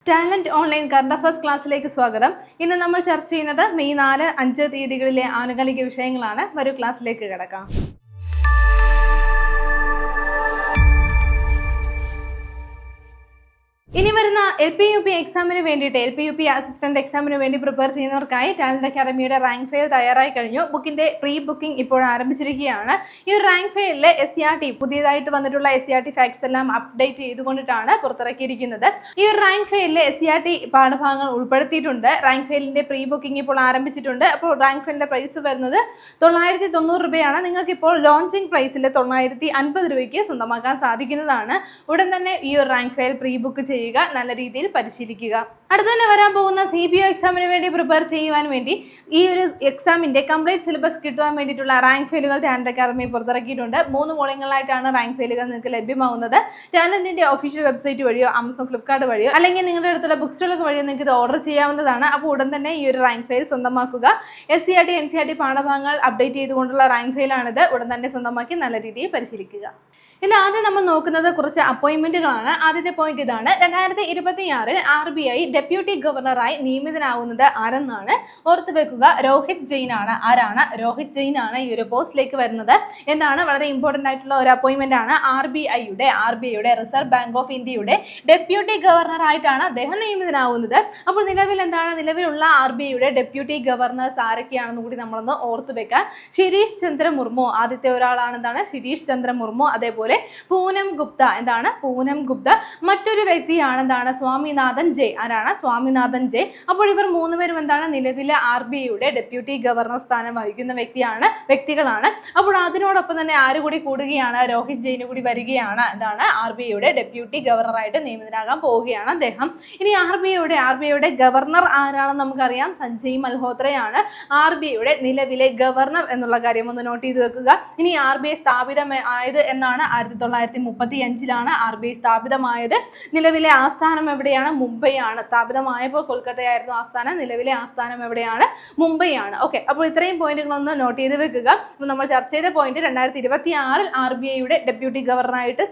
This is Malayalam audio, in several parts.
ടാലന്റ് ഓൺലൈൻ കറണ്ട് അഫയേഴ്സ് ക്ലാസ്സിലേക്ക് സ്വാഗതം. ഇന്ന് നമ്മൾ ചർച്ച ചെയ്യുന്നത് മെയ് 4, 5 തീയതികളിലെ ആനുകാലിക വിഷയങ്ങളാണ്. വരൂ ക്ലാസ്സിലേക്ക് കിടക്കാം. ഇനി വരുന്ന LP-UP എക്സാമിന് വേണ്ടിയിട്ട് LP-UP അസിസ്റ്റന്റ് എക്സാമിന് വേണ്ടി പ്രിപ്പയർ ചെയ്യുന്നവർക്കായി ടാലന്റ് അക്കാദമിയുടെ റാങ്ക് ഫെയിൽ തയ്യാറായി കഴിഞ്ഞു. ബുക്കിന്റെ പ്രീ ബുക്കിംഗ് ഇപ്പോൾ ആരംഭിച്ചിരിക്കുകയാണ്. ഈ ഒരു റാങ്ക് ഫെയിലിലെ SCRT പുതിയതായിട്ട് വന്നിട്ടുള്ള SCRT ഫാക്ട്സ് എല്ലാം അപ്ഡേറ്റ് ചെയ്തുകൊണ്ടിട്ടാണ് പുറത്തിറക്കിയിരിക്കുന്നത്. ഈ ഒരു റാങ്ക് ഫെയിലിലെ SCRT പാഠഭാഗങ്ങൾ ഉൾപ്പെടുത്തിയിട്ടുണ്ട്. റാങ്ക് ഫെയിലിന്റെ പ്രീ ബുക്കിംഗ് ഇപ്പോൾ ആരംഭിച്ചിട്ടുണ്ട്. അപ്പോൾ റാങ്ക് ഫെയിലിന്റെ പ്രൈസ് വരുന്നത് 990 രൂപയാണ്. നിങ്ങൾക്ക് ഇപ്പോൾ ലോഞ്ചിങ് പ്രൈസിൽ 950 രൂപയ്ക്ക് സ്വന്തമാക്കാൻ സാധിക്കുന്നതാണ്. ഉടൻ തന്നെ ഈ ഒരു റാങ്ക് ഫെയിൽ പ്രീ ബുക്ക് ചെയ്യുക, നല്ല രീതിയിൽ പരിശീലിക്കുക. അടുത്ത തന്നെ വരാൻ പോകുന്ന CPO എക്സാമിന് വേണ്ടി പ്രിപ്പയർ ചെയ്യുവാൻ വേണ്ടി ഈ ഒരു എക്സാമിന്റെ കംപ്ലീറ്റ് സിലബസ് കിട്ടുവാൻ വേണ്ടിയിട്ടുള്ള റാങ്ക് ഫെയിലുകൾ ടാലന്റ് അക്കാദമി പുറത്തിറക്കിയിട്ടുണ്ട്. 3 മൂല്യങ്ങളിലായിട്ടാണ് റാങ്ക് ഫെയിലുകൾ നിങ്ങൾക്ക് ലഭ്യമാവുന്നത്. ടാലന്റിന്റെ ഒഫീഷ്യൽ വെബ്സൈറ്റ് വഴിയോ Amazon, Flipkart വഴിയോ അല്ലെങ്കിൽ നിങ്ങളുടെ അടുത്തുള്ള ബുക്ക് സ്റ്റോളുകൾ വഴിയോ നിങ്ങൾക്ക് ഇത് ഓർഡർ ചെയ്യാവുന്നതാണ്. അപ്പോൾ ഉടൻ തന്നെ ഈ ഒരു റാങ്ക് ഫെയിൽ സ്വന്തമാക്കുക. SCRT, NCRT പാഠഭാഗങ്ങൾ അപ്ഡേറ്റ് ചെയ്തുകൊണ്ടുള്ള റാങ്ക് ഫെയിലാണിത്. ഉടൻ തന്നെ സ്വന്തമാക്കി നല്ല രീതിയിൽ പരിശീലിക്കുക. ഇന്ന് ആദ്യം നമ്മൾ നോക്കുന്നത് കുറച്ച് അപ്പോയിന്റ്മെന്റുകളാണ്. ആദ്യത്തെ പോയിന്റ് ഇതാണ്. 2026 RBI ഡെപ്യൂട്ടി ഗവർണറായി നിയമിതനാവുന്നത് ആരെന്നാണ്. ഓർത്തു വെക്കുക, രോഹിത് ജെയിൻ ആണ്. ആരാണ്? രോഹിത് ജെയിൻ ആണ് ഈ ഒരു പോസ്റ്റിലേക്ക് വരുന്നത്. എന്താണ്? വളരെ ഇമ്പോർട്ടന്റ് ആയിട്ടുള്ള ഒരു അപ്പോയിന്റ്മെന്റ് ആണ്. RBIയുടെ റിസർവ് ബാങ്ക് ഓഫ് ഇന്ത്യയുടെ ഡെപ്യൂട്ടി ഗവർണർ ആയിട്ടാണ് അദ്ദേഹം നിയമിതനാവുന്നത്. അപ്പോൾ നിലവിലുള്ള RBIയുടെ ഡെപ്യൂട്ടി ഗവർണേഴ്സ് ആരൊക്കെയാണെന്ന് കൂടി നമ്മളൊന്ന് ഓർത്തു വെക്കാം. ശിരീഷ് ചന്ദ്ര മുർമു ആദ്യത്തെ ഒരാളാണ്. എന്താണ്? ശിരീഷ് ചന്ദ്ര മുർമു. അതേപോലെ പൂനം ഗുപ്ത. എന്താണ്? പൂനം ഗുപ്ത. മറ്റൊരു വ്യക്തിയാണ് എന്താണ്? സ്വാമിനാഥൻ ജെ. ആരാണ്? സ്വാമിനാഥൻ ജെ. അപ്പോൾ ഇവർ 3 പേരും എന്താണ്? നിലവിലെ RBIയുടെ ഡെപ്യൂട്ടി ഗവർണർ സ്ഥാനം വഹിക്കുന്ന വ്യക്തികളാണ്. അപ്പോൾ അതിനോടൊപ്പം തന്നെ ആര് കൂടി കൂടുകയാണ്? രോഹിത് ജെയിൻ കൂടി വരികയാണ്. എന്താണ്? RBIയുടെ ഡെപ്യൂട്ടി ഗവർണറായിട്ട് നിയമിതനാകാൻ പോവുകയാണ് അദ്ദേഹം. ഇനി RBIയുടെ ഗവർണർ ആരാണെന്ന് നമുക്കറിയാം. സഞ്ജയ് മൽഹോത്രയാണ് RBIയുടെ നിലവിലെ ഗവർണർ എന്നുള്ള കാര്യം ഒന്ന് നോട്ട് ചെയ്ത് വെക്കുക. ഇനി RBI സ്ഥാപിതമായത് എന്നാണ്? 1935 RBI സ്ഥാപിതമായത്. നിലവിലെ ആസ്ഥാനം എവിടെയാണ്? മുംബൈ ആണ്. സ്ഥാപിതമായപ്പോൾ കൊൽക്കത്തയായിരുന്നു ആസ്ഥാനം. നിലവിലെ ആസ്ഥാനം എവിടെയാണ്? മുംബൈ ആണ്. ഓക്കെ, അപ്പോൾ ഇത്രയും പോയിന്റുകളൊന്ന് നോട്ട് ചെയ്ത് വെക്കുക. നമ്മൾ ചർച്ച ചെയ്ത പോയിന്റ് 2026 RBIയുടെ ഡെപ്യൂട്ടി ഗവർണറായിട്ട്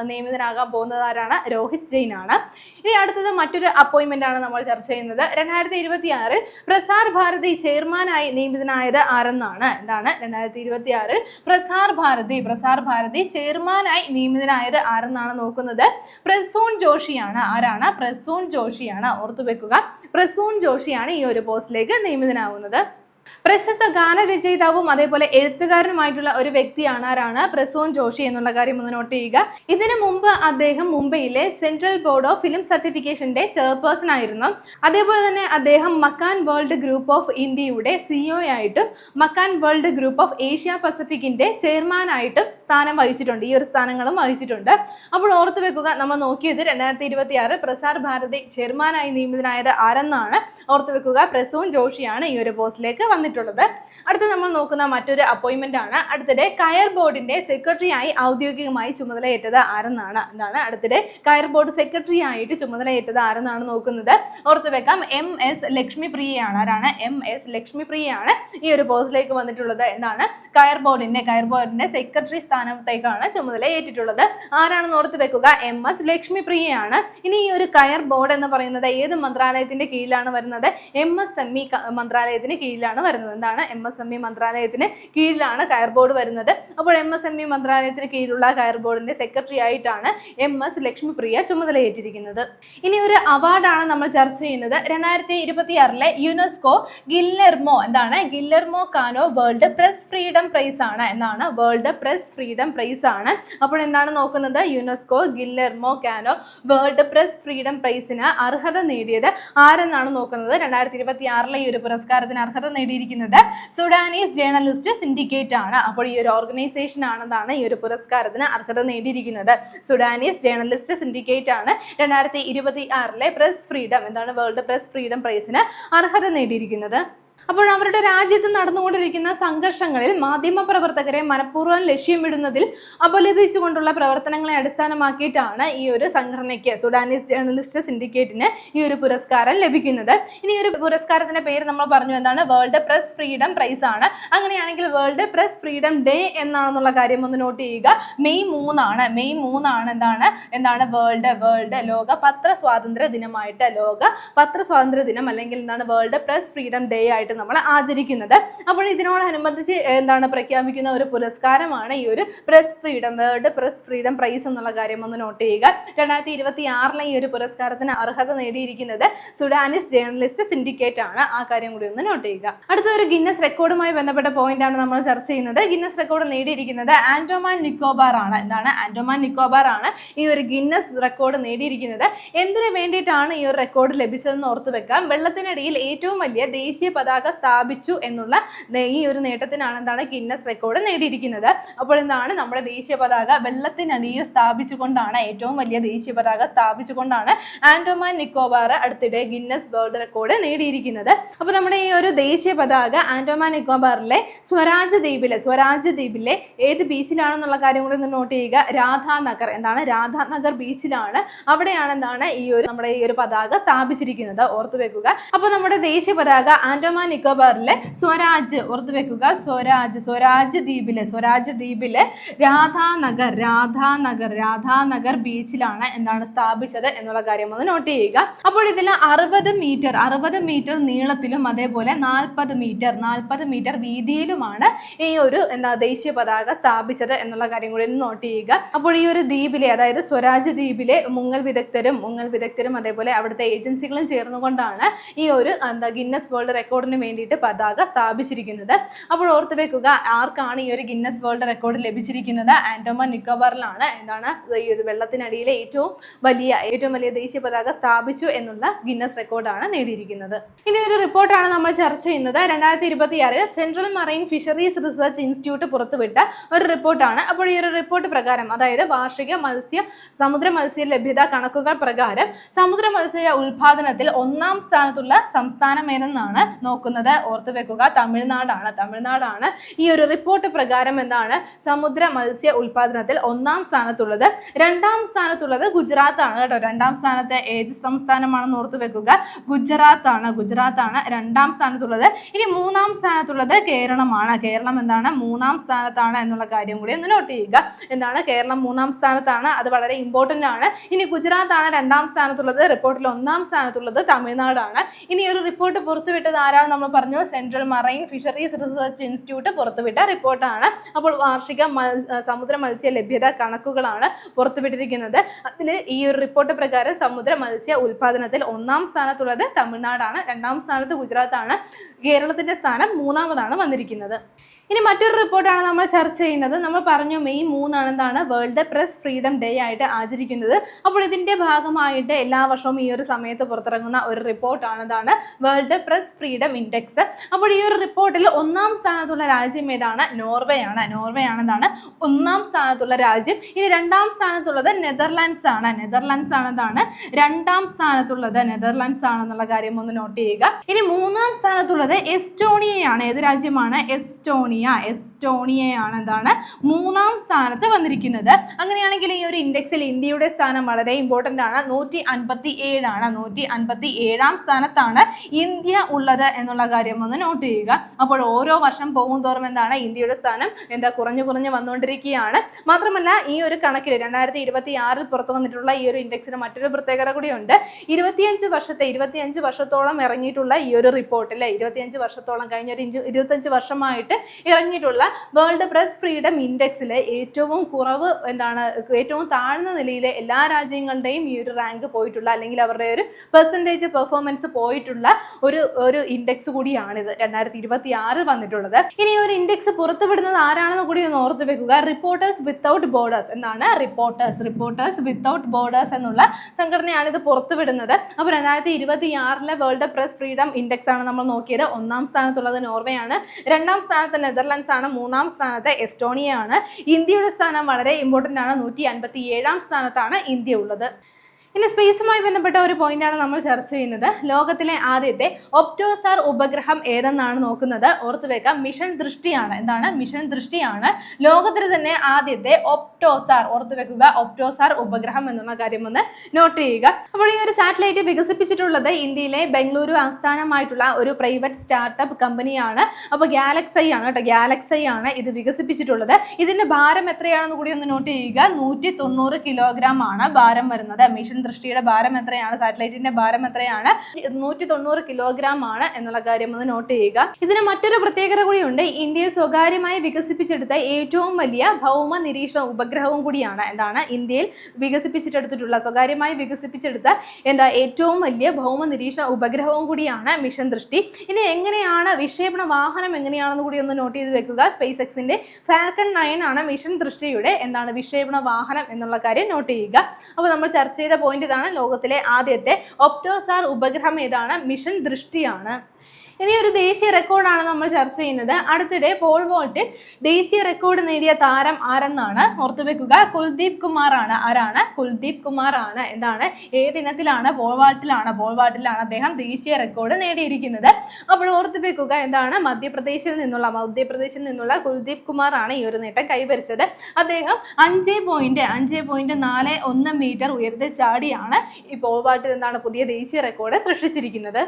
നിയമിതനാകാൻ പോകുന്നത് ആരാണ്? രോഹിത് ജെയിൻ ആണ്. ഇനി അടുത്തത് മറ്റൊരു അപ്പോയിന്റ്മെന്റ് ആണ് നമ്മൾ ചർച്ച ചെയ്യുന്നത്. 2026 പ്രസാർ ഭാരതി ചെയർമാനായി നിയമിതനായത് ആരെന്നാണ്. എന്താണ്? 2026 പ്രസാർ ഭാരതി ചെയർമാനായി നിയമിതനായത് ആരെന്നാണ് നോക്കുന്നത്. പ്രസൂൺ ജോഷിയാണ്. ആരാണ്? പ്രസൂൺ ജോഷിയാണ്. ഓർത്തു വെക്കുക, പ്രസൂൺ ജോഷിയാണ് ഈ ഒരു പോസ്റ്റിലേക്ക് നിയമിതനാവുന്നത്. പ്രശസ്ത ഗാനരചയിതാവും അതേപോലെ എഴുത്തുകാരനുമായിട്ടുള്ള ഒരു വ്യക്തിയാണ്. ആരാണ്? പ്രസൂൺ ജോഷി എന്നുള്ള കാര്യം ഒന്ന് നോട്ട് ചെയ്യുക. ഇതിനു മുമ്പ് അദ്ദേഹം മുംബൈയിലെ സെൻട്രൽ ബോർഡ് ഓഫ് ഫിലിം സർട്ടിഫിക്കേഷന്റെ ചെയർപേഴ്സൺ ആയിരുന്നു. അതേപോലെ തന്നെ അദ്ദേഹം മക്കാൻ വേൾഡ് ഗ്രൂപ്പ് ഓഫ് ഇന്ത്യയുടെ CEO ആയിട്ടും McCann World Group of Asia പസഫിക്കിന്റെ ചെയർമാനായിട്ടും സ്ഥാനം വഹിച്ചിട്ടുണ്ട്. ഈ ഒരു സ്ഥാനങ്ങളും വഹിച്ചിട്ടുണ്ട്. അപ്പോൾ ഓർത്തു വെക്കുക, നമ്മൾ നോക്കിയത് 2026 പ്രസാർ ഭാരതി ചെയർമാനായി നിയമിതനായത് ആരെന്നാണ്. ഓർത്തു വെക്കുക, പ്രസൂൺ ജോഷിയാണ് ഈ ഒരു പോസ്റ്റിലേക്ക് വന്നിട്ടുള്ളത്. അടുത്ത നമ്മൾ നോക്കുന്ന മറ്റൊരു അപ്പോയിന്റ്മെന്റ് ആണ്. അടുത്തിടെ കയർ ബോർഡിന്റെ സെക്രട്ടറി ആയി ഔദ്യോഗികമായി ചുമതലയേറ്റത് ആരെന്നാണ്. എന്താണ്? അടുത്തിടെ കയർ ബോർഡ് സെക്രട്ടറി ആയിട്ട് ചുമതലയേറ്റത് ആരെന്നാണ് നോക്കുന്നത്. ഓർത്തു വെക്കാം, MS ലക്ഷ്മിപ്രിയയാണ്. ആരാണ്? MS ലക്ഷ്മിപ്രിയയാണ് ഈ ഒരു പോസ്റ്റിലേക്ക് വന്നിട്ടുള്ളത്. എന്താണ്? കയർ ബോർഡിന്റെ സെക്രട്ടറി സ്ഥാനത്തേക്കാണ് ചുമതലയേറ്റിട്ടുള്ളത്. ആരാണെന്ന് ഓർത്തു വെക്കുക, MS ലക്ഷ്മിപ്രിയയാണ്. ഇനി ഈ ഒരു കയർ ബോർഡ് എന്ന് പറയുന്നത് ഏത് മന്ത്രാലയത്തിന്റെ കീഴിലാണ് വരുന്നത്? MSME മന്ത്രാലയത്തിന് കീഴിലാണ് വരുന്നത്. എന്താണ്? MSME മന്ത്രാലയത്തിന് കീഴിലാണ് കയർ ബോർഡ് വരുന്നത്. അപ്പോൾ MSME മന്ത്രാലയത്തിന് കീഴിലുള്ള കയർ ബോർഡിന്റെ സെക്രട്ടറി ആയിട്ടാണ് MS ലക്ഷ്മിപ്രിയ ചുമതലയേറ്റിരിക്കുന്നത്. ഇനി ഒരു അവാർഡാണ് നമ്മൾ ചർച്ച ചെയ്യുന്നത്. 2026 യുനെസ്കോ ഗില്ലർമോ ഗില്ലർമോ കാനോ വേൾഡ് പ്രസ് ഫ്രീഡം പ്രൈസ് ആണ്. എന്നാണ്? വേൾഡ് പ്രസ് ഫ്രീഡം പ്രൈസ് ആണ്. അപ്പോൾ എന്താണ് നോക്കുന്നത്? യുനെസ്കോ ഗില്ലർമോ കാനോ വേൾഡ് പ്രസ് ഫ്രീഡം പ്രൈസിന് അർഹത നേടിയത് ആരെന്നാണ് നോക്കുന്നത്. 2026 ഈ ഒരു പുരസ്കാരത്തിന് അർഹത നേടിയിരിക്കുന്നത് സുഡാനീസ് ജേർണലിസ്റ്റ് സിൻഡിക്കേറ്റ് ആണ്. അപ്പോൾ ഈ ഒരു ഓർഗനൈസേഷൻ ആണെന്നാണ് ഈ ഒരു പുരസ്കാരത്തിന് അർഹത നേടിയിരിക്കുന്നത്. സുഡാനീസ് ജേർണലിസ്റ്റ് സിൻഡിക്കേറ്റ് ആണ് 2026 press freedom world press freedom പ്രൈസിന് അർഹത നേടിയിരിക്കുന്നത്. അപ്പോൾ അവരുടെ രാജ്യത്ത് നടന്നുകൊണ്ടിരിക്കുന്ന സംഘർഷങ്ങളിൽ മാധ്യമപ്രവർത്തകരെ മനഃപൂർവ്വം ലക്ഷ്യമിടുന്നതിൽ അപലപിച്ചുകൊണ്ടുള്ള പ്രവർത്തനങ്ങളെ അടിസ്ഥാനമാക്കിയിട്ടാണ് ഈ ഒരു സംഘടനയ്ക്ക് സുഡാനീസ് ജേർണലിസ്റ്റ് സിൻഡിക്കേറ്റിന് ഈ ഒരു പുരസ്കാരം ലഭിക്കുന്നത്. ഇനി ഒരു പുരസ്കാരത്തിന്റെ പേര് നമ്മൾ പറഞ്ഞു, എന്താണ്? വേൾഡ് പ്രസ് ഫ്രീഡം പ്രൈസ് ആണ്. അങ്ങനെയാണെങ്കിൽ വേൾഡ് പ്രസ് ഫ്രീഡം ഡേ എന്നാണെന്നുള്ള കാര്യം ഒന്ന് നോട്ട് ചെയ്യുക. മെയ് 3 ആണ്. മെയ് 3 ആണ് എന്താണ് വേൾഡ് ലോക പത്ര സ്വാതന്ത്ര്യ ദിനമായിട്ട്, ലോക പത്ര സ്വാതന്ത്ര്യ ദിനം അല്ലെങ്കിൽ എന്താണ് വേൾഡ് പ്രസ് ഫ്രീഡം ഡേ ആയിട്ട് നമ്മൾ ആചരിക്കുന്നത്. അപ്പോൾ ഇതിനോടനുബന്ധിച്ച് പ്രഖ്യാപിക്കുന്ന ഒരു പുരസ്കാരമാണ് ഈ ഒരു press freedom, world press freedom prize എന്നുള്ള കാര്യം ഒന്ന് നോട്ട് ചെയ്യുക. 2026 ഈ ഒരു പുരസ്കാരത്തിന് അർഹത നേടിയിരിക്കുന്നത് സുഡാനിസ് ജേർണലിസ്റ്റ് സിൻഡിക്കേറ്റ് ആണ്. ആ കാര്യം കൂടി ഒന്ന് നോട്ട് ചെയ്യുക. അടുത്ത ഒരു ഗിന്നസ് റെക്കോർഡുമായി ബന്ധപ്പെട്ട പോയിന്റ് ആണ് നമ്മൾ ചർച്ച ചെയ്യുന്നത്. ഗിന്നസ് റെക്കോർഡ് നേടിയിരിക്കുന്നത് ആൻഡോമാൻ നിക്കോബാർ ആണ്. ആൻഡോമാൻ നിക്കോബാർ ആണ് ഈ ഒരു ഗിന്നസ് റെക്കോർഡ് നേടിയിരിക്കുന്നത്. എന്തിനു വേണ്ടിയിട്ടാണ് ഈ ഒരു റെക്കോർഡ് ലഭിച്ചതെന്ന് ഓർത്തു വെക്കാം. വെള്ളത്തിനടിയിൽ ഏറ്റവും വലിയ ദേശീയ പതാക സ്ഥാപിച്ചു എന്നുള്ള ഈ ഒരു നേട്ടത്തിനാണ് ഗിന്നസ് റെക്കോർഡ് നേടിയിരിക്കുന്നത്. അപ്പോൾ നമ്മുടെ ദേശീയ പതാക വെള്ളത്തിനടിയിൽ സ്ഥാപിച്ചുകൊണ്ടാണ്, ഏറ്റവും വലിയ ദേശീയ പതാക സ്ഥാപിച്ചുകൊണ്ടാണ് ആൻഡോമാൻ നിക്കോബാർ അടുത്തിടെ ഗിന്നസ് വേൾഡ് റെക്കോർഡ് നേടിയിരിക്കുന്നത്. അപ്പോൾ നമ്മുടെ ഈ ഒരു ദേശീയ പതാക ആൻഡോമാൻ നിക്കോബാറിലെ സ്വരാജ് ദ്വീപിലെ ഏത് ബീച്ചിലാണെന്നുള്ള കാര്യം കൂടി ഒന്ന് നോട്ട് ചെയ്യുക. രാധാനഗർ ബീച്ചിലാണ്. അവിടെയാണ് നമ്മുടെ ഈ ഒരു പതാക സ്ഥാപിച്ചിരിക്കുന്നത്. ഓർത്തു വെക്കുക. അപ്പോൾ നമ്മുടെ ദേശീയ പതാക ആൻഡോമാൻ നിക്കോബാറിലെ സ്വരാജ്, ഓർത്തു വെക്കുക, സ്വരാജ് ദ്വീപിലെ രാധാനഗർ ബീച്ചിലാണ് സ്ഥാപിച്ചത് എന്നുള്ള കാര്യം ഒന്ന് നോട്ട് ചെയ്യുക. അപ്പോൾ ഇതിൽ 60 മീറ്റർ നീളത്തിലും അതേപോലെ 40 മീറ്റർ വീതിയിലുമാണ് ഈ ഒരു ദേശീയ പതാക സ്ഥാപിച്ചത് എന്നുള്ള കാര്യം കൂടി ഒന്ന് നോട്ട് ചെയ്യുക. അപ്പോൾ ഈ ഒരു ദ്വീപിലെ, അതായത് സ്വരാജ് ദ്വീപിലെ മുങ്ങൽ വിദഗ്ധരും അതേപോലെ അവിടുത്തെ ഏജൻസികളും ചേർന്നുകൊണ്ടാണ് ഈ ഒരു ഗിന്നസ് വേൾഡ് റെക്കോർഡിന് വേണ്ടിയിട്ട് പതാക സ്ഥാപിച്ചിരിക്കുന്നത്. അപ്പോൾ ഓർത്ത് വെക്കുക, ആർക്കാണ് ഈ ഒരു ഗിന്നസ് വേൾഡ് റെക്കോർഡ് ലഭിച്ചിരിക്കുന്നത്? ആൻഡോമാൻ നിക്കോബാറിലാണ് ഈ ഒരു വെള്ളത്തിനടിയിലെ ഏറ്റവും വലിയ ദേശീയ പതാക സ്ഥാപിച്ചു എന്നുള്ള ഗിന്നസ് റെക്കോർഡാണ് നേടിയിരിക്കുന്നത്. ഇനി ഒരു റിപ്പോർട്ടാണ് നമ്മൾ ചർച്ച ചെയ്യുന്നത്. 2026 central marine fisheries research institute പുറത്തുവിട്ട ഒരു റിപ്പോർട്ടാണ്. അപ്പോൾ ഈ ഒരു റിപ്പോർട്ട് പ്രകാരം, അതായത് വാർഷിക സമുദ്ര മത്സ്യ ലഭ്യത കണക്കുകൾ പ്രകാരം സമുദ്ര മത്സ്യ ഉൽപാദനത്തിൽ 1ാം സ്ഥാനത്തുള്ള സംസ്ഥാനം ഏതെന്നാണ് നോക്കുന്നത്. ഓർത്തു വെക്കുക, തമിഴ്നാടാണ്. ഈ ഒരു റിപ്പോർട്ട് പ്രകാരം സമുദ്ര മത്സ്യ ഉൽപാദനത്തിൽ 1ാം സ്ഥാനത്തുള്ളത്. 2ാം സ്ഥാനത്തുള്ളത് ഗുജറാത്താണ് കേട്ടോ. 2ാം സ്ഥാനത്ത് ഏത് സംസ്ഥാനമാണെന്ന് ഓർത്തു വെക്കുക, ഗുജറാത്താണ് 2ാം സ്ഥാനത്തുള്ളത്. ഇനി 3ാം സ്ഥാനത്തുള്ളത് കേരളമാണ്. കേരളം 3ാം സ്ഥാനത്താണ് എന്നുള്ള കാര്യം കൂടി ഒന്ന് നോട്ട് ചെയ്യുക. കേരളം 3ാം സ്ഥാനത്താണ്, അത് വളരെ ഇമ്പോർട്ടന്റ് ആണ്. ഇനി ഗുജറാത്താണ് 2ാം സ്ഥാനത്തുള്ളത്. റിപ്പോർട്ടിൽ 1ാം സ്ഥാനത്തുള്ളത് തമിഴ്നാടാണ്. ഇനി ഒരു റിപ്പോർട്ട് പുറത്തുവിട്ടത് ആരാണ്? നമ്മൾ പറഞ്ഞു, central marine fisheries research institute പുറത്തുവിട്ട റിപ്പോർട്ടാണ്. അപ്പോൾ വാർഷിക സമുദ്ര മത്സ്യ ലഭ്യത കണക്കുകളാണ് പുറത്തുവിട്ടിരിക്കുന്നത്. അതിൽ ഈ ഒരു റിപ്പോർട്ട് പ്രകാരം സമുദ്ര മത്സ്യ ഉൽപാദനത്തിൽ 1ാം സ്ഥാനത്തുള്ളത് തമിഴ്നാടാണ്, 2ാം സ്ഥാനത്ത് ഗുജറാത്താണ്, കേരളത്തിന്റെ സ്ഥാനം 3ാമതാണ് വന്നിരിക്കുന്നത്. ഇനി മറ്റൊരു റിപ്പോർട്ടാണ് നമ്മൾ ചർച്ച ചെയ്യുന്നത്. നമ്മൾ പറഞ്ഞു മെയ് 3 ആണ് വേൾഡ് പ്രസ് ഫ്രീഡം ഡേ ആയിട്ട് ആചരിക്കുന്നത്. അപ്പോൾ ഇതിന്റെ ഭാഗമായിട്ട് എല്ലാ വർഷവും ഈ ഒരു സമയത്ത് പുറത്തിറങ്ങുന്ന ഒരു റിപ്പോർട്ടാണ് വേൾഡ് പ്രസ് ഫ്രീഡം ഇൻഡെക്സ്. അപ്പോൾ ഈ ഒരു റിപ്പോർട്ടിൽ 1ാം സ്ഥാനത്തുള്ള രാജ്യം ഏതാണ്? നോർവേ ആണ് 1ാം സ്ഥാനത്തുള്ള രാജ്യം. ഇനി 2ാം സ്ഥാനത്തുള്ളത് നെതർലാൻഡ്സ് ആണ് 2ാം സ്ഥാനത്തുള്ളത് നെതർലാൻഡ്സ് ആണെന്നുള്ള കാര്യം ഒന്ന് നോട്ട് ചെയ്യുക. ഇനി 3ാം സ്ഥാനത്തുള്ളത് എസ്റ്റോണിയയാണ്. ഏത് രാജ്യമാണ്? എസ്റ്റോണിയയാണ് 3ാം സ്ഥാനത്ത് വന്നിരിക്കുന്നത്. അങ്ങനെയാണെങ്കിൽ ഈ ഒരു ഇൻഡെക്സിൽ ഇന്ത്യയുടെ സ്ഥാനം വളരെ ഇമ്പോർട്ടന്റ് ആണ്. 157 ആണ്. 157ാം സ്ഥാനത്താണ് ഇന്ത്യ ഉള്ളത് എന്നുള്ള കാര്യം ഒന്ന് നോട്ട് ചെയ്യുക. അപ്പോൾ ഓരോ വർഷം പോകും തോറും ഇന്ത്യയുടെ സ്ഥാനം കുറഞ്ഞു വന്നുകൊണ്ടിരിക്കുകയാണ്. മാത്രമല്ല ഈ ഒരു കണക്കിൽ 2026 പുറത്തു വന്നിട്ടുള്ള ഈ ഒരു ഇൻഡെക്സിന് മറ്റൊരു പ്രത്യേകത കൂടിയുണ്ട്. 25 വർഷത്തോളം ഇറങ്ങിയിട്ടുള്ള ഈ ഒരു റിപ്പോർട്ടിൽ 25 വർഷത്തോളം കഴിഞ്ഞ ഒരു 25 വർഷമായിട്ട് ഇറങ്ങിയിട്ടുള്ള വേൾഡ് പ്രസ് ഫ്രീഡം ഇൻഡെക്സിലെ ഏറ്റവും കുറവ് ഏറ്റവും താഴ്ന്ന നിലയിലെ എല്ലാ രാജ്യങ്ങളുടെയും ഈ ഒരു റാങ്ക് പോയിട്ടുള്ള, അല്ലെങ്കിൽ അവരുടെ ഒരു പെർസെൻറ്റേജ് പെർഫോമൻസ് പോയിട്ടുള്ള ഒരു ഇൻഡെക്സ് കൂടിയാണിത് 2026 വന്നിട്ടുള്ളത്. ഇനി ഒരു ഇൻഡെക്സ് പുറത്തുവിടുന്നത് ആരാണെന്ന് കൂടി ഒന്ന് ഓർത്തു വെക്കുക. Reporters without borders reporters without borders എന്നുള്ള സംഘടനയാണ് ഇത് പുറത്തുവിടുന്നത്. അപ്പോൾ 2026 വേൾഡ് പ്രസ് ഫ്രീഡം ഇൻഡെക്സ് ആണ് നമ്മൾ നോക്കിയത്. 1ാം സ്ഥാനത്തുള്ളത് നോർവേ ആണ്, 2ാം സ്ഥാനത്ത് നെതർലാൻഡ്സ് ആണ്, 3ാം സ്ഥാനത്ത് എസ്റ്റോണിയ ആണ്. ഇന്ത്യയുടെ സ്ഥാനം വളരെ ഇമ്പോർട്ടന്റ് ആണ്. 157ാം സ്ഥാനത്താണ് ഇന്ത്യ ഉള്ളത്. ഇനി സ്പേസുമായി ബന്ധപ്പെട്ട ഒരു പോയിന്റാണ് നമ്മൾ ചർച്ച ചെയ്യുന്നത്. ലോകത്തിലെ ആദ്യത്തെ ഒപ്റ്റോസാർ ഉപഗ്രഹം ഏതെന്നാണ് നോക്കുന്നത്. ഓർത്തു വെക്കാം, മിഷൻ ദൃഷ്ടിയാണ്. എന്താണ്? മിഷൻ ദൃഷ്ടിയാണ് ലോകത്തിലെ തന്നെ ആദ്യത്തെ ഒപ്റ്റോസാർ. ഓർത്തു വെക്കുക, ഒപ്റ്റോസാർ ഉപഗ്രഹം എന്നുള്ള കാര്യം ഒന്ന് നോട്ട് ചെയ്യുക. അപ്പോൾ ഈ ഒരു സാറ്റലൈറ്റ് വികസിപ്പിച്ചിട്ടുള്ളത് ഇന്ത്യയിലെ ബംഗളൂരു ആസ്ഥാനമായിട്ടുള്ള ഒരു പ്രൈവറ്റ് സ്റ്റാർട്ടപ്പ് കമ്പനിയാണ്. അപ്പോൾ ഗാലക്സൈ ആണ് കേട്ടോ, ഗാലക്സൈ ആണ് ഇത് വികസിപ്പിച്ചിട്ടുള്ളത്. ഇതിന്റെ ഭാരം എത്രയാണെന്ന് കൂടി ഒന്ന് നോട്ട് ചെയ്യുക. 190 കിലോഗ്രാം ആണ് ഭാരം വരുന്നത്. മിഷൻ ദൃഷ്ടിയുടെ ഭാരം എത്രയാണ്? സാറ്റലൈറ്റിന്റെ ഭാരം എത്രയാണ്? 190 കിലോഗ്രാം ആണ് എന്നുള്ള കാര്യം ഒന്ന് നോട്ട് ചെയ്യുക. ഇതിന് മറ്റൊരു പ്രത്യേകത കൂടിയുണ്ട്. ഇന്ത്യയിൽ സ്വകാര്യമായി വികസിപ്പിച്ചെടുത്ത ഏറ്റവും വലിയ ഭൗമ നിരീക്ഷണ ഉപഗ്രഹവും കൂടിയാണ്. എന്താണ്? ഇന്ത്യയിൽ വികസിപ്പിച്ചെടുത്തിട്ടുള്ള, സ്വകാര്യമായി വികസിപ്പിച്ചെടുത്ത ഏറ്റവും വലിയ ഭൗമ നിരീക്ഷണ ഉപഗ്രഹവും കൂടിയാണ് മിഷൻ ദൃഷ്ടി. ഇനി എങ്ങനെയാണ് വിക്ഷേപണ വാഹനം എങ്ങനെയാണെന്ന് കൂടി ഒന്ന് നോട്ട് ചെയ്ത് വെക്കുക. സ്പേസ് എക്സിന്റെ ഫാൽക്കൺ 9 ആണ് മിഷൻ ദൃഷ്ടിയുടെ വിക്ഷേപണ വാഹനം എന്നുള്ള കാര്യം നോട്ട് ചെയ്യുക. അപ്പോൾ നമ്മൾ ചർച്ച ചെയ്ത പോയിന്റ് ഇതാണ്. ലോകത്തിലെ ആദ്യത്തെ ഒപ്റ്റോസാർ ഉപഗ്രഹം ഏതാണ്? മിഷൻ ദൃഷ്ടിയാണ്. ഇനി ഒരു ദേശീയ റെക്കോർഡാണ് നമ്മൾ ചർച്ച ചെയ്യുന്നത്. അടുത്തിടെ പോൾ വോൾട്ടിൽ ദേശീയ റെക്കോർഡ് നേടിയ താരം ആരെന്നാണ്? ഓർത്തുവെക്കുക, കുൽദീപ് കുമാർ ആണ്. ആരാണ്? കുൽദീപ് കുമാർ ആണ്. എന്താണ്? ഏതിനത്തിലാണ്? പോൾ വാൾട്ടിലാണ്. പോൾ വാൾട്ടിലാണ് അദ്ദേഹം ദേശീയ റെക്കോർഡ് നേടിയിരിക്കുന്നത്. അപ്പോൾ ഓർത്തുവെക്കുക, എന്താണ്? മധ്യപ്രദേശിൽ നിന്നുള്ള കുൽദീപ് കുമാർ ആണ് ഈ ഒരു നേട്ടം കൈവരിച്ചത്. അദ്ദേഹം 5.41 മീറ്റർ ഉയരത്തിൽ ചാടിയാണ് ഈ പോൾ വാൾട്ടിൽ പുതിയ ദേശീയ റെക്കോർഡ് സൃഷ്ടിച്ചിരിക്കുന്നത്.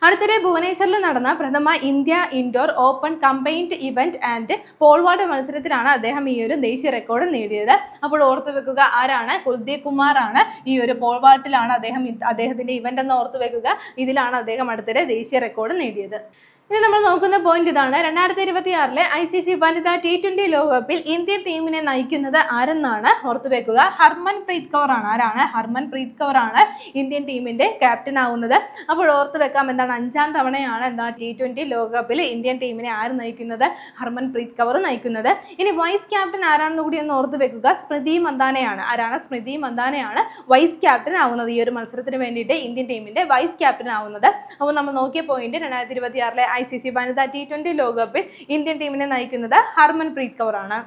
അടുത്തിടെ ഭുവനേശ്വറിൽ നടന്ന പ്രഥമ India indoor open combined event and pole vault മത്സരത്തിലാണ് അദ്ദേഹം ഈ ഒരു ദേശീയ റെക്കോർഡ് നേടിയത്. അപ്പോൾ ഓർത്തു വെക്കുക, ആരാണ്? കുൽദീപ് കുമാർ ആണ്. ഈ ഒരു പോൾ വാൾട്ടിലാണ് അദ്ദേഹത്തിന്റെ ഇവന്റ് എന്ന് ഓർത്തു വെക്കുക. ഇതിലാണ് അദ്ദേഹം അടുത്തിടെ ദേശീയ റെക്കോർഡ് നേടിയത്. ഇനി നമ്മൾ നോക്കുന്ന പോയിന്റ് ഇതാണ്. 2026 ICC വനിതാ T20 ലോകകപ്പിൽ ഇന്ത്യൻ ടീമിനെ നയിക്കുന്നത് ആരെന്നാണ്? ഓർത്തുവെക്കുക, ഹർമൻപ്രീത് കൗർ ആണ്. ആരാണ്? ഹർമൻപ്രീത് കൗർ ആണ് ഇന്ത്യൻ ടീമിന്റെ ക്യാപ്റ്റൻ ആവുന്നത്. അപ്പോൾ ഓർത്തു വെക്കാം, 5ാം തവണയാണ് T20 ലോകകപ്പിൽ ഇന്ത്യൻ ടീമിനെ ആര് നയിക്കുന്നത്? ഹർമൻപ്രീത് കൗർ നയിക്കുന്നത്. ഇനി വൈസ് ക്യാപ്റ്റൻ ആരാണെന്ന് കൂടി ഒന്ന് ഓർത്തു വെക്കുക, സ്മൃതി മന്ദാനയാണ്. ആരാണ്? സ്മൃതി മന്ദാനയാണ് വൈസ് ക്യാപ്റ്റൻ ആവുന്നത്. ഈ ഒരു മത്സരത്തിന് വേണ്ടിയിട്ട് ഇന്ത്യൻ ടീമിന്റെ വൈസ് ക്യാപ്റ്റൻ ആവുന്നത്. അപ്പോൾ നമ്മൾ നോക്കിയ പോയിന്റ് 2026 ICC വനിതാ T20 ലോകകപ്പിൽ ഇന്ത്യൻ ടീമിനെ നയിക്കുന്നത് ഹർമൻപ്രീത് കൗർ ആണ്.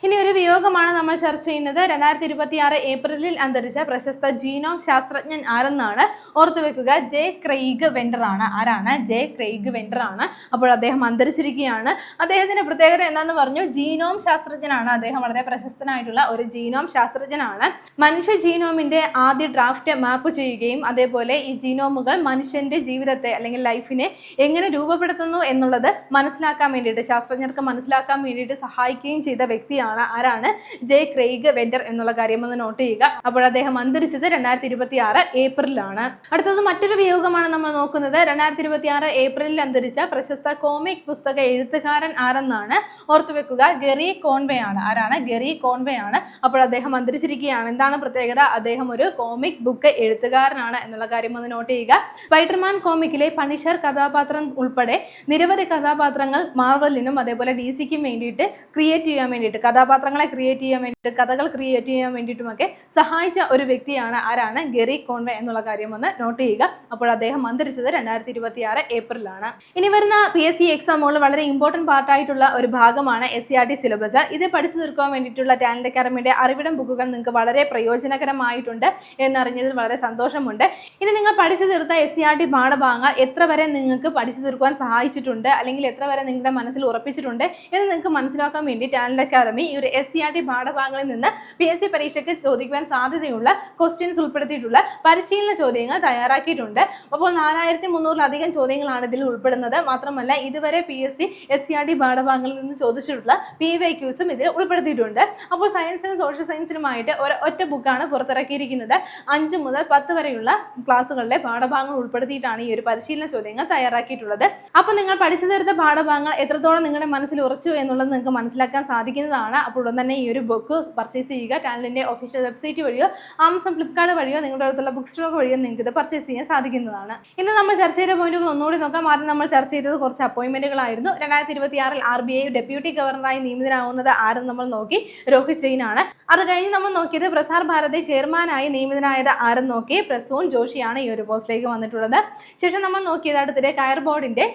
ഇനി ഒരു വിയോഗമാണ് നമ്മൾ ചർച്ച ചെയ്യുന്നത്. 2026 ഏപ്രിലിൽ അന്തരിച്ച പ്രശസ്ത ജീനോം ശാസ്ത്രജ്ഞൻ ആരെന്നാണ്? ഓർത്തുവെക്കുക, ജെ ക്രെയ്ഗ് വെൻഡർ ആണ്. ആരാണ്? ജെ ക്രെയ്ഗ് വെൻഡർ ആണ്. അപ്പോൾ അദ്ദേഹം അന്തരിച്ചിരിക്കുകയാണ്. അദ്ദേഹത്തിന്റെ പ്രത്യേകത എന്താണെന്ന് പറഞ്ഞു? ജീനോം ശാസ്ത്രജ്ഞനാണ്. അദ്ദേഹം വളരെ പ്രശസ്തനായിട്ടുള്ള ഒരു ജീനോം ശാസ്ത്രജ്ഞനാണ്. മനുഷ്യ ജീനോമിന്റെ ആദ്യ ഡ്രാഫ്റ്റ് മാപ്പ് ചെയ്യുകയും അതേപോലെ ഈ ജീനോമുകൾ മനുഷ്യന്റെ ജീവിതത്തെ അല്ലെങ്കിൽ ലൈഫിനെ എങ്ങനെ രൂപപ്പെടുത്തുന്നു എന്നുള്ളത് മനസ്സിലാക്കാൻ വേണ്ടിയിട്ട്, ശാസ്ത്രജ്ഞർക്ക് മനസ്സിലാക്കാൻ വേണ്ടിയിട്ട് സഹായിക്കുകയും ചെയ്ത വ്യക്തിയാണ്. ആരാണ്? ജെ ക്രെയ്ഗ് വെൻഡർ എന്നുള്ള കാര്യം ഒന്ന് നോട്ട് ചെയ്യുക. അപ്പോൾ അദ്ദേഹം അന്തരിച്ചത് 2026 ഏപ്രിലാണ്. അടുത്തത് മറ്റൊരു വിയോഗമാണ് നമ്മൾ നോക്കുന്നത്. 2026 ഏപ്രിലിൽ അന്തരിച്ച പ്രശസ്ത കോമിക് പുസ്തക എഴുത്തുകാരൻ ആരെന്നാണ്? ഓർത്തുവെക്കുക, ഗെറി കോൺവേ ആണ്. ആരാണ്? ഗെറി കോൺവേ ആണ്. അപ്പോൾ അദ്ദേഹം അന്തരിച്ചിരിക്കുകയാണ്. എന്താണ് പ്രത്യേകത? അദ്ദേഹം ഒരു കോമിക് ബുക്ക് എഴുത്തുകാരനാണ് എന്നുള്ള കാര്യം ഒന്ന് നോട്ട് ചെയ്യുക. സ്പൈഡർമാൻ കോമിക്കിലെ പണിഷർ കഥാപാത്രം ഉൾപ്പെടെ നിരവധി കഥാപാത്രങ്ങൾ മാർവലിനും അതേപോലെ DC-ക്കും വേണ്ടിയിട്ട് ക്രിയേറ്റ് ചെയ്യാൻ വേണ്ടിയിട്ട്, കഥാപാത്രങ്ങളെ ക്രിയേറ്റ് ചെയ്യാൻ വേണ്ടിയിട്ട്, കഥകൾ ക്രിയേറ്റ് ചെയ്യാൻ വേണ്ടിയിട്ടുമൊക്കെ സഹായിച്ച ഒരു വ്യക്തിയാണ്. ആരാണ്? ഗെറി കോൺവേ എന്നുള്ള കാര്യം ഒന്ന് നോട്ട് ചെയ്യുക. അപ്പോൾ അദ്ദേഹം അന്തരിച്ചത് 2026 ഏപ്രിലാണ്. ഇനി വരുന്ന PSC എക്സാമുകൾ വളരെ ഇമ്പോർട്ടൻറ്റ് പാർട്ടായിട്ടുള്ള ഒരു ഭാഗമാണ് SCRT സിലബസ്. ഇത് പഠിച്ചു തീർക്കാൻ വേണ്ടിയിട്ടുള്ള ടാലന്റ് അക്കാദമിയുടെ അറിവിടം ബുക്കുകൾ നിങ്ങൾക്ക് വളരെ പ്രയോജനകരമായിട്ടുണ്ട് എന്നറിഞ്ഞതിൽ വളരെ സന്തോഷമുണ്ട്. ഇനി നിങ്ങൾ പഠിച്ചു തീർത്ത SCRT പാഠഭാഗങ്ങൾ എത്ര വരെ നിങ്ങൾക്ക് പഠിച്ചു തീർക്കുവാൻ സഹായിച്ചിട്ടുണ്ട്, അല്ലെങ്കിൽ എത്ര വരെ നിങ്ങളുടെ മനസ്സിൽ ഉറപ്പിച്ചിട്ടുണ്ട് എന്ന് നിങ്ങൾക്ക് മനസ്സിലാക്കാൻ വേണ്ടി ടാലന്റ് അക്കാദമി ഈ ഒരു SCRT പാഠഭാഗങ്ങളിൽ നിന്ന് PSC പരീക്ഷയ്ക്ക് ചോദിക്കുവാൻ സാധ്യതയുള്ള ക്വസ്റ്റ്യൻസ് ഉൾപ്പെടുത്തിയിട്ടുള്ള പരിശീലന ചോദ്യങ്ങൾ തയ്യാറാക്കിയിട്ടുണ്ട്. അപ്പോൾ 4300-ലധികം ചോദ്യങ്ങളാണ് ഇതിൽ ഉൾപ്പെടുന്നത്. മാത്രമല്ല ഇതുവരെ PSC SCRT പാഠഭാഗങ്ങളിൽ നിന്ന് ചോദിച്ചിട്ടുള്ള PYQs ഇതിൽ ഉൾപ്പെടുത്തിയിട്ടുണ്ട്. അപ്പോൾ സയൻസിനും സോഷ്യൽ സയൻസിനുമായിട്ട് ഒറ്റ ബുക്കാണ് പുറത്തിറക്കിയിരിക്കുന്നത്. 5 മുതൽ 10 വരെയുള്ള ക്ലാസ്സുകളിലെ പാഠഭാഗങ്ങൾ ഉൾപ്പെടുത്തിയിട്ടാണ് ഈ ഒരു പരിശീലന ചോദ്യങ്ങൾ തയ്യാറാക്കിയിട്ടുള്ളത്. അപ്പോൾ നിങ്ങൾ പഠിച്ചു തീർത്ത പാഠഭാഗങ്ങൾ എത്രത്തോളം നിങ്ങളുടെ മനസ്സിൽ ഉറച്ചു എന്നുള്ളത് നിങ്ങൾക്ക് മനസ്സിലാക്കാൻ സാധിക്കുന്നതാണ്. അപ്പോൾ ഉടൻ തന്നെ ഈ ഒരു ബുക്ക് പർച്ചേസ് ചെയ്യുക. ടാലന്റിന്റെ ഒഫീഷ്യൽ വെബ്സൈറ്റ് വഴിയോ ആമസോൺ, ഫ്ലിപ്കാർട്ട് വഴിയോ നിങ്ങളുടെ അടുത്തുള്ള ബുക്ക് സ്റ്റോർ വഴിയോ നിങ്ങൾക്ക് ഇത് പർച്ചേസ് ചെയ്യാൻ സാധിക്കുന്നതാണ്. ഇന്ന് നമ്മൾ ചർച്ച ചെയ്ത പോയിന്റുകൾ ഒന്നുകൂടി നോക്കാം. ആദ്യം നമ്മൾ ചർച്ച ചെയ്തത് കുറച്ച് അപ്പോയിന്റ്മെന്റുകളായിരുന്നു. 2026 RBI ഡെപ്യൂട്ടി ഗവർണറായി നിയമിതനാവുന്നത് ആരെന്ന് നമ്മൾ നോക്കി, രോഹിത് ജെയിൻ ആണ്. അത് കഴിഞ്ഞ് നമ്മൾ നോക്കിയത് പ്രസാർ ഭാരതി ചെയർമാനായി നിയമിതനായത് ആരെന്ന് നോക്കി, പ്രസൂൺ ജോഷിയാണ് ഈ ഒരു പോസ്റ്റിലേക്ക് വന്നിട്ടുള്ളത്. ശേഷം നമ്മൾ നോക്കിയത് അടുത്തിടെ കയർ ബോർഡിന്റെ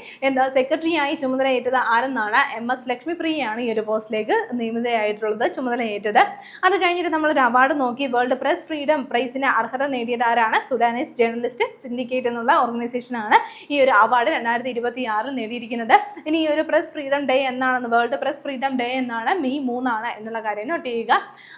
സെക്രട്ടറിയായി ചുമതലയേറ്റത് ആരെന്നാണ്, MS ലക്ഷ്മിപ്രിയയാണ് ഈ ഒരു പോസ്റ്റിലേക്ക് നിയമിത പ്രതിനിധിയായിട്ടുള്ളത് ചുമതലയേറ്റത്. അത് കഴിഞ്ഞിട്ട് നമ്മളൊരു അവാർഡ് നോക്കി. വേൾഡ് പ്രസ് ഫ്രീഡം പ്രൈസിന് അർഹത നേടിയത് ആരാണ്? സുഡാനൈസ് ജേർണലിസ്റ്റ് സിൻഡിക്കേറ്റ് എന്നുള്ള ഓർഗനൈസേഷനാണ് ഈ ഒരു അവാർഡ് 2026 നേടിയിരിക്കുന്നത്. ഇനി ഈ ഒരു പ്രസ് ഫ്രീഡം ഡേ എന്നാണെന്ന്, വേൾഡ് പ്രസ് ഫ്രീഡം ഡേ എന്നാണ്, മെയ് 3 എന്നുള്ള കാര്യം നോട്ട് ചെയ്യുക.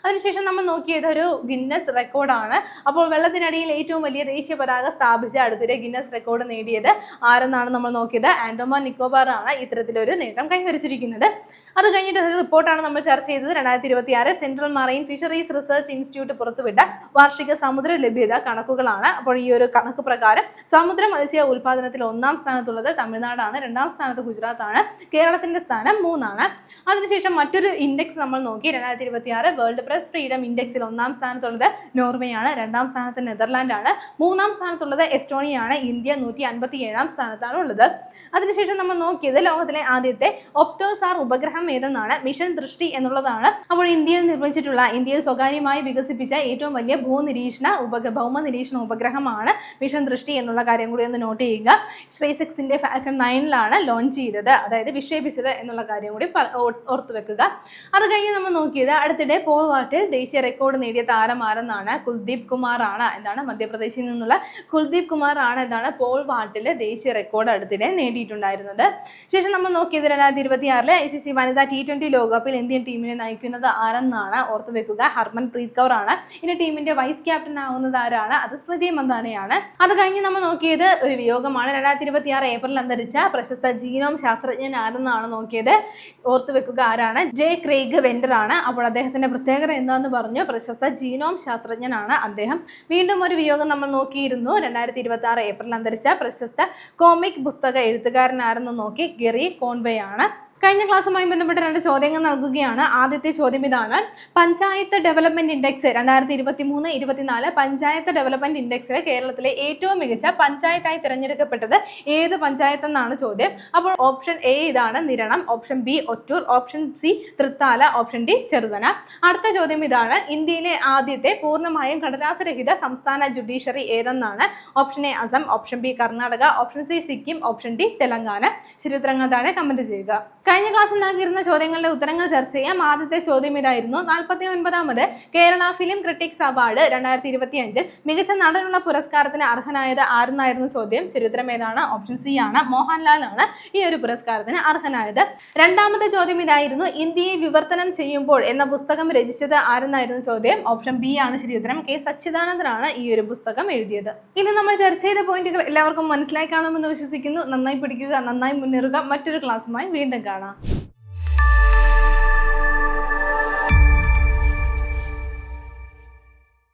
അതിനുശേഷം നമ്മൾ നോക്കിയത് ഒരു ഗിന്നസ് റെക്കോർഡാണ്. അപ്പോൾ വെള്ളത്തിനടിയിൽ ഏറ്റവും വലിയ ദേശീയ പതാക സ്ഥാപിച്ച അടുത്തിടെ ഗിന്നസ് റെക്കോർഡ് നേടിയത് ആരെന്നാണ് നമ്മൾ നോക്കിയത്? ആൻഡമാൻ നിക്കോബാർ ആണ് ഇത്തരത്തിലൊരു നേട്ടം കൈവരിച്ചിരിക്കുന്നത്. അത് കഴിഞ്ഞിട്ട് ഒരു റിപ്പോർട്ടാണ് നമ്മൾ ചർച്ച ചെയ്തത്. 2026 central marine fisheries research institute പുറത്തുവിട്ട വാർഷിക സമുദ്ര ലഭ്യത കണക്കുകളാണ്. അപ്പോൾ ഈ ഒരു കണക്ക് പ്രകാരം സമുദ്ര മത്സ്യ ഉൽപാദനത്തിൽ 1ാം സ്ഥാനത്തുള്ളത് തമിഴ്നാടാണ്, 2ാം സ്ഥാനത്ത് ഗുജറാത്താണ്, കേരളത്തിന്റെ സ്ഥാനം 3. അതിനുശേഷം മറ്റൊരു ഇൻഡെക്സ് നമ്മൾ നോക്കി. 2026 വേൾഡ് പ്രസ് ഫ്രീഡം ഇൻഡെക്സിൽ 1ാം സ്ഥാനത്തുള്ളത് നോർവേയാണ്, 2ാം സ്ഥാനത്ത് നെതർലാൻഡാണ്, 3ാം സ്ഥാനത്തുള്ളത് എസ്റ്റോണിയാണ്, ഇന്ത്യ 157ാം സ്ഥാനത്താണ് ഉള്ളത്. അതിനുശേഷം നമ്മൾ നോക്കിയത് ലോകത്തിലെ ആദ്യത്തെ ഒപ്റ്റോസാർ ഉപഗ്രഹം ഏതെന്നാണ്? മിഷൻ ദൃഷ്ടി എന്നുള്ളതാണ്. അപ്പോൾ ഇന്ത്യയിൽ സ്വകാര്യമായി വികസിപ്പിച്ച ഏറ്റവും വലിയ ഭൗമ നിരീക്ഷണ ഉപഗ്രഹമാണ് മിഷൻ ദൃഷ്ടി എന്നുള്ള കാര്യം കൂടി ഒന്ന് നോട്ട് ചെയ്യുക. സ്പേസ് എക്സിന്റെ ഫാൽക്കൺ 9 ലോഞ്ച് ചെയ്തത്, അതായത് വിക്ഷേപിച്ചത് എന്നുള്ള കാര്യം കൂടി ഓർത്തു വെക്കുക. അത് കഴിഞ്ഞ് നമ്മൾ നോക്കിയത് അടുത്തിടെ പോൾ വാൾട്ടിൽ ദേശീയ റെക്കോർഡ് നേടിയ താരം ആരെന്നാണ്? കുൽദീപ് കുമാർ ആണ്. എന്താണ്? മധ്യപ്രദേശിൽ നിന്നുള്ള കുൽദീപ് കുമാർ ആണ് എന്താണ് പോൾ വാൾട്ടിൽ ദേശീയ റെക്കോർഡ് അടുത്തിടെ നേടിയിട്ടുണ്ടായിരുന്നത്. ശേഷം നമ്മൾ നോക്കിയത് 2026 ICC വനിതാ T20 ലോകകപ്പിൽ ഇന്ത്യൻ ടീമിനെ നയിക്കുന്നത് ആരെന്നാണ്? ഓർത്തു വെക്കുക, ഹർമൻ പ്രീത് കൗർ ആണ്. ഇനി ടീമിന്റെ വൈസ് ക്യാപ്റ്റൻ ആവുന്നത് ആരാണ്? അത് സ്മൃതി മന്ദാനയാണ്. അത് കഴിഞ്ഞ് നമ്മൾ നോക്കിയത് ഒരു വിയോഗമാണ്. 2026 ഏപ്രിൽ അന്തരിച്ച പ്രശസ്ത ജീനോം ശാസ്ത്രജ്ഞൻ ആരെന്നാണ് നോക്കിയത്? ഓർത്തു വെക്കുക, ആരാണ്? ജെ ക്രെയ്ഗ് വെൻഡർ ആണ്. അപ്പോൾ അദ്ദേഹത്തിന്റെ പ്രത്യേകത എന്താന്ന് പറഞ്ഞു? പ്രശസ്ത ജീനോം ശാസ്ത്രജ്ഞനാണ് അദ്ദേഹം. വീണ്ടും ഒരു വിയോഗം നമ്മൾ നോക്കിയിരുന്നു. 2026 ഏപ്രിൽ അന്തരിച്ച പ്രശസ്ത കോമിക് പുസ്തക എഴുത്തുകാരൻ ആരെന്ന് നോക്കി? ഗെറി കോൺവേ ആണ്. കഴിഞ്ഞ ക്ലാസ്സുമായി ബന്ധപ്പെട്ട 2 ചോദ്യങ്ങൾ നൽകുകയാണ്. ആദ്യത്തെ ചോദ്യം ഇതാണ്: panchayat development index 2023-24 panchayat development ഇൻഡെക്സിൽ കേരളത്തിലെ ഏറ്റവും മികച്ച പഞ്ചായത്തായി തിരഞ്ഞെടുക്കപ്പെട്ടത് ഏത് പഞ്ചായത്ത് എന്നാണ് ചോദ്യം. അപ്പോൾ ഓപ്ഷൻ എ ഇതാണ്, Niranam. Option B Ottoor, option C Thrithala, option D Cheruthana. അടുത്ത ചോദ്യം ഇതാണ്: ഇന്ത്യയിലെ ആദ്യത്തെ പൂർണ്ണമായും കടലാസരഹിത സംസ്ഥാന ജുഡീഷ്യറി ഏതെന്നാണ്? Option A Assam, option B Karnataka, option C Sikkim, option D Telangana. ശരിയുത്തരങ്ങൾ താഴെ കമന്റ് ചെയ്യുക. കഴിഞ്ഞ ക്ലാസ്സിൽ നൽകിയിരുന്ന ചോദ്യങ്ങളുടെ ഉത്തരങ്ങൾ ചർച്ച ചെയ്യാം. ആദ്യത്തെ ചോദ്യം ഇതായിരുന്നു: 49ാമത് കേരള ഫിലിം ക്രിട്ടിക്സ് അവാർഡ് 2025 മികച്ച നടനുള്ള പുരസ്കാരത്തിന് അർഹനായത് ആരെന്നായിരുന്നു ചോദ്യം. ചരിത്രം ഏതാണ്? ഓപ്ഷൻ സി ആണ്, മോഹൻലാൽ ആണ് ഈ ഒരു പുരസ്കാരത്തിന് അർഹനായത്. രണ്ടാമത്തെ ചോദ്യം ഇതായിരുന്നു: ഇന്ത്യയെ വിവർത്തനം ചെയ്യുമ്പോൾ എന്ന പുസ്തകം രചിച്ചത് ആരെന്നായിരുന്നു ചോദ്യം. ഓപ്ഷൻ ബി ആണ് ശരിയുത്തരം, കെ സച്ചിദാനന്ദനാണ് ഈ ഒരു പുസ്തകം എഴുതിയത്. ഇനി നമ്മൾ ചർച്ച ചെയ്ത പോയിന്റുകൾ എല്ലാവർക്കും മനസ്സിലായി കാണുമെന്ന് വിശ്വസിക്കുന്നു. നന്നായി പഠിക്കുക, നന്നായി മുന്നേറുക. മറ്റൊരു ക്ലാസ്സുമായി വീണ്ടും കാണാം.